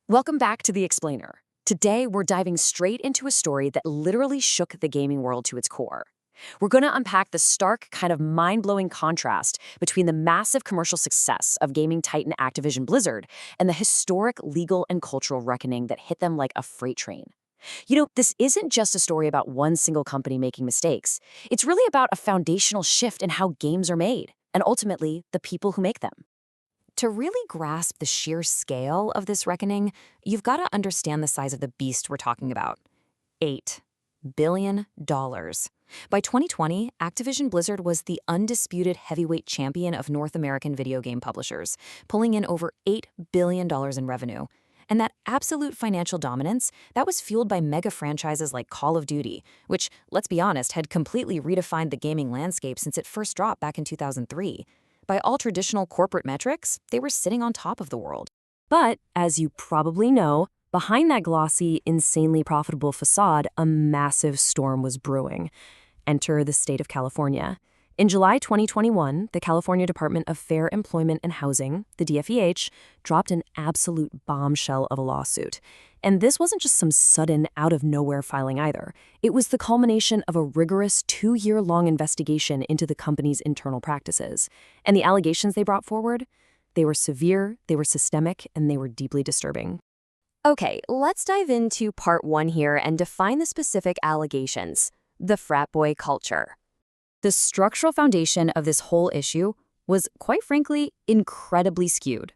Welcome back to The Explainer. Today, we're diving straight into a story that literally shook the gaming world to its core. We're going to unpack the stark, kind of mind-blowing contrast between the massive commercial success of gaming titan Activision Blizzard and the historic legal and cultural reckoning that hit them like a freight train. This isn't just a story about one single company making mistakes. It's really about a foundational shift in how games are made, and ultimately, the people who make them. To really grasp the sheer scale of this reckoning, you've got to understand the size of the beast we're talking about. $8 billion. By 2020, Activision Blizzard was the undisputed heavyweight champion of North American video game publishers, pulling in over $8 billion in revenue. And that absolute financial dominance, that was fueled by mega franchises like Call of Duty, which, let's be honest, had completely redefined the gaming landscape since it first dropped back in 2003. By all traditional corporate metrics, they were sitting on top of the world. But, as you probably know, behind that glossy, insanely profitable facade, a massive storm was brewing. Enter the state of California. In July 2021, the California Department of Fair Employment and Housing, the DFEH, dropped an absolute bombshell of a lawsuit. And this wasn't just some sudden, out-of-nowhere filing either. It was the culmination of a rigorous 2-year-long investigation into the company's internal practices. And the allegations they brought forward? They were severe, they were systemic, and they were deeply disturbing. Okay, let's dive into part 1 here and define the specific allegations. The frat boy culture. The structural foundation of this whole issue was, quite frankly, incredibly skewed.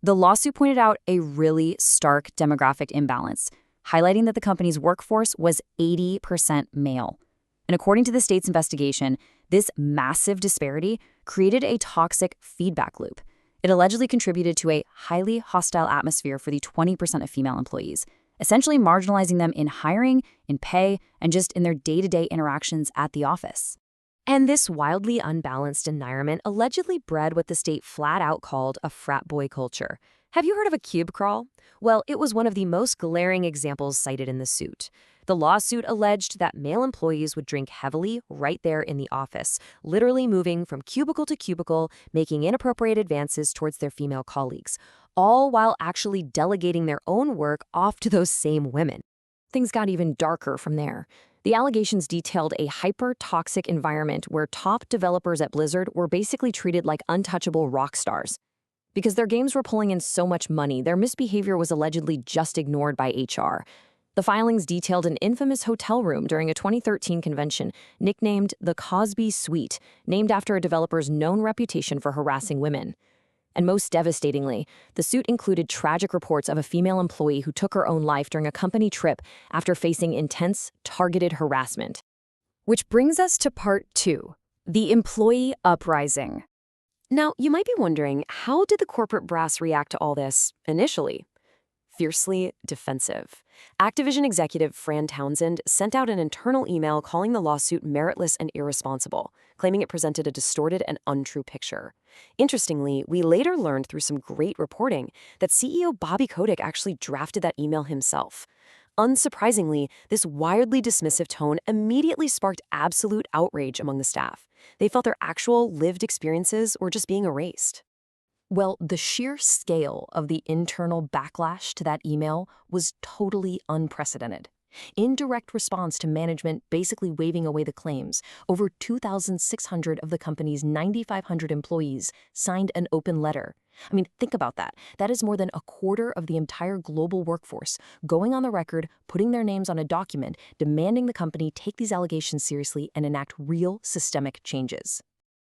The lawsuit pointed out a really stark demographic imbalance, highlighting that the company's workforce was 80% male. And according to the state's investigation, this massive disparity created a toxic feedback loop. It allegedly contributed to a highly hostile atmosphere for the 20% of female employees, essentially marginalizing them in hiring, in pay, and just in their day-to-day interactions at the office. And this wildly unbalanced environment allegedly bred what the state flat-out called a frat boy culture. Have you heard of a cube crawl? Well, it was one of the most glaring examples cited in the suit. The lawsuit alleged that male employees would drink heavily right there in the office, literally moving from cubicle to cubicle, making inappropriate advances towards their female colleagues, all while actually delegating their own work off to those same women. Things got even darker from there. The allegations detailed a hyper-toxic environment where top developers at Blizzard were basically treated like untouchable rock stars. Because their games were pulling in so much money, their misbehavior was allegedly just ignored by HR. The filings detailed an infamous hotel room during a 2013 convention nicknamed the Cosby Suite, named after a developer's known reputation for harassing women. And most devastatingly, the suit included tragic reports of a female employee who took her own life during a company trip after facing intense, targeted harassment. Which brings us to part 2, the employee uprising. Now, you might be wondering, how did the corporate brass react to all this initially? Fiercely defensive. Activision executive Fran Townsend sent out an internal email calling the lawsuit meritless and irresponsible, claiming it presented a distorted and untrue picture. Interestingly, we later learned through some great reporting that CEO Bobby Kotick actually drafted that email himself. Unsurprisingly, this wildly dismissive tone immediately sparked absolute outrage among the staff. They felt their actual lived experiences were just being erased. Well, the sheer scale of the internal backlash to that email was totally unprecedented. In direct response to management basically waving away the claims, over 2,600 of the company's 9,500 employees signed an open letter. I mean, think about that. That is more than a quarter of the entire global workforce going on the record, putting their names on a document, demanding the company take these allegations seriously and enact real systemic changes.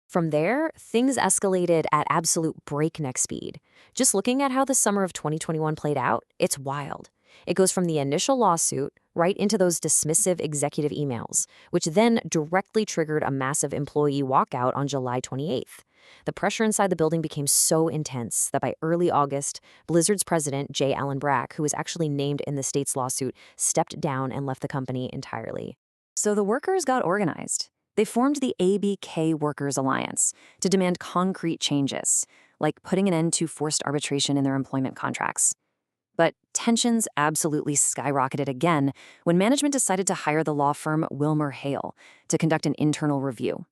From there, things escalated at absolute breakneck speed. Just looking at how the summer of 2021 played out, it's wild. It goes from the initial lawsuit right into those dismissive executive emails, which then directly triggered a massive employee walkout on July 28th. The pressure inside the building became so intense that by early August, Blizzard's president, J. Allen Brack, who was actually named in the state's lawsuit, stepped down and left the company entirely. So the workers got organized. They formed the ABK Workers Alliance to demand concrete changes, like putting an end to forced arbitration in their employment contracts. But tensions absolutely skyrocketed again when management decided to hire the law firm WilmerHale to conduct an internal review.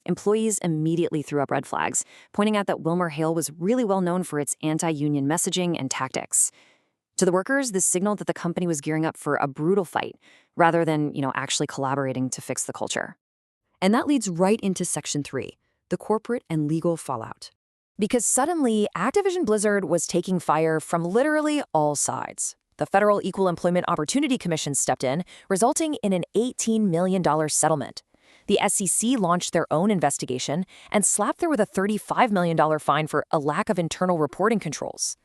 Employees immediately threw up red flags, pointing out that WilmerHale was really well known for its anti-union messaging and tactics. To the workers, this signaled that the company was gearing up for a brutal fight, rather than, actually collaborating to fix the culture. And that leads right into Section 3, the corporate and legal fallout. Because suddenly, Activision Blizzard was taking fire from literally all sides. The Federal Equal Employment Opportunity Commission stepped in, resulting in an $18 million settlement. The SEC launched their own investigation and slapped her with a $35 million fine for a lack of internal reporting controls.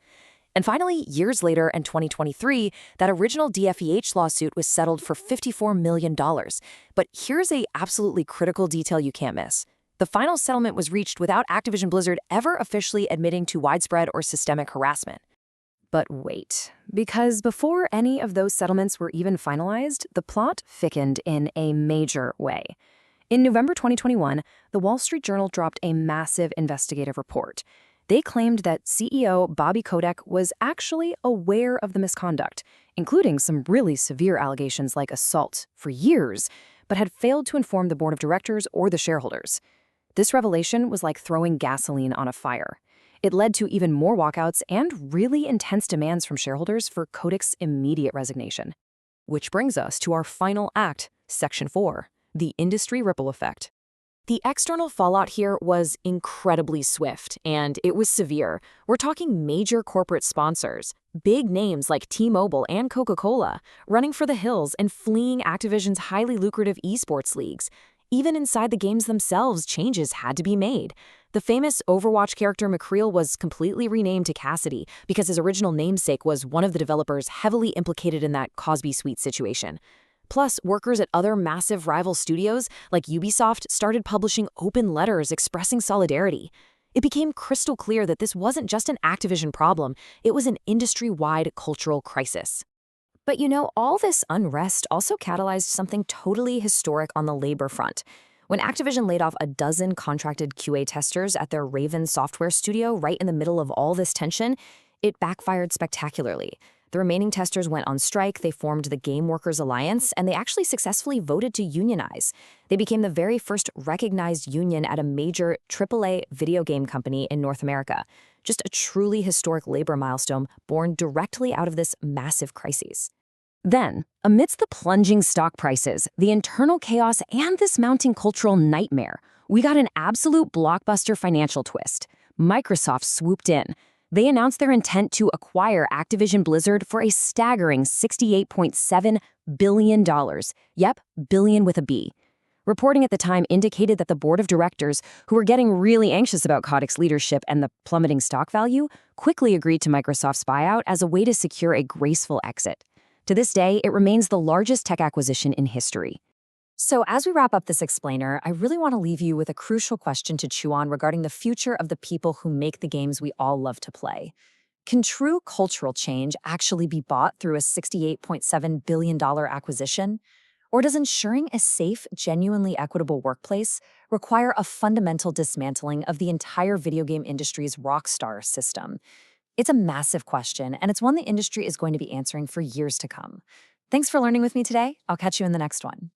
And finally, years later in 2023, that original DFEH lawsuit was settled for $54 million. But here's a absolutely critical detail you can't miss. The final settlement was reached without Activision Blizzard ever officially admitting to widespread or systemic harassment. But wait, because before any of those settlements were even finalized, the plot thickened in a major way. In November 2021, the Wall Street Journal dropped a massive investigative report. They claimed that CEO Bobby Kotick was actually aware of the misconduct, including some really severe allegations like assault, for years, but had failed to inform the board of directors or the shareholders. This revelation was like throwing gasoline on a fire. It led to even more walkouts and really intense demands from shareholders for Kotick's immediate resignation. Which brings us to our final act, Section 4, the industry ripple effect. The external fallout here was incredibly swift, and it was severe. We're talking major corporate sponsors, big names like T-Mobile and Coca-Cola, running for the hills and fleeing Activision's highly lucrative esports leagues. Even inside the games themselves, changes had to be made. The famous Overwatch character McCreel was completely renamed to Cassidy because his original namesake was one of the developers heavily implicated in that Cosby Suite situation. Plus, workers at other massive rival studios, like Ubisoft, started publishing open letters expressing solidarity. It became crystal clear that this wasn't just an Activision problem, it was an industry-wide cultural crisis. But all this unrest also catalyzed something totally historic on the labor front. When Activision laid off a dozen contracted QA testers at their Raven software studio right in the middle of all this tension, it backfired spectacularly. The remaining testers went on strike, they formed the Game Workers Alliance, and they actually successfully voted to unionize. They became the very first recognized union at a major AAA video game company in North America. Just a truly historic labor milestone born directly out of this massive crisis. Then, amidst the plunging stock prices, the internal chaos, and this mounting cultural nightmare, we got an absolute blockbuster financial twist. Microsoft swooped in. They announced their intent to acquire Activision Blizzard for a staggering $68.7 billion. Yep, billion with a B. Reporting at the time indicated that the board of directors, who were getting really anxious about Kotick's leadership and the plummeting stock value, quickly agreed to Microsoft's buyout as a way to secure a graceful exit. To this day, it remains the largest tech acquisition in history. So as we wrap up this explainer, I really want to leave you with a crucial question to chew on regarding the future of the people who make the games we all love to play. Can true cultural change actually be bought through a $68.7 billion acquisition? Or does ensuring a safe, genuinely equitable workplace require a fundamental dismantling of the entire video game industry's rockstar system? It's a massive question, and it's one the industry is going to be answering for years to come. Thanks for learning with me today. I'll catch you in the next one.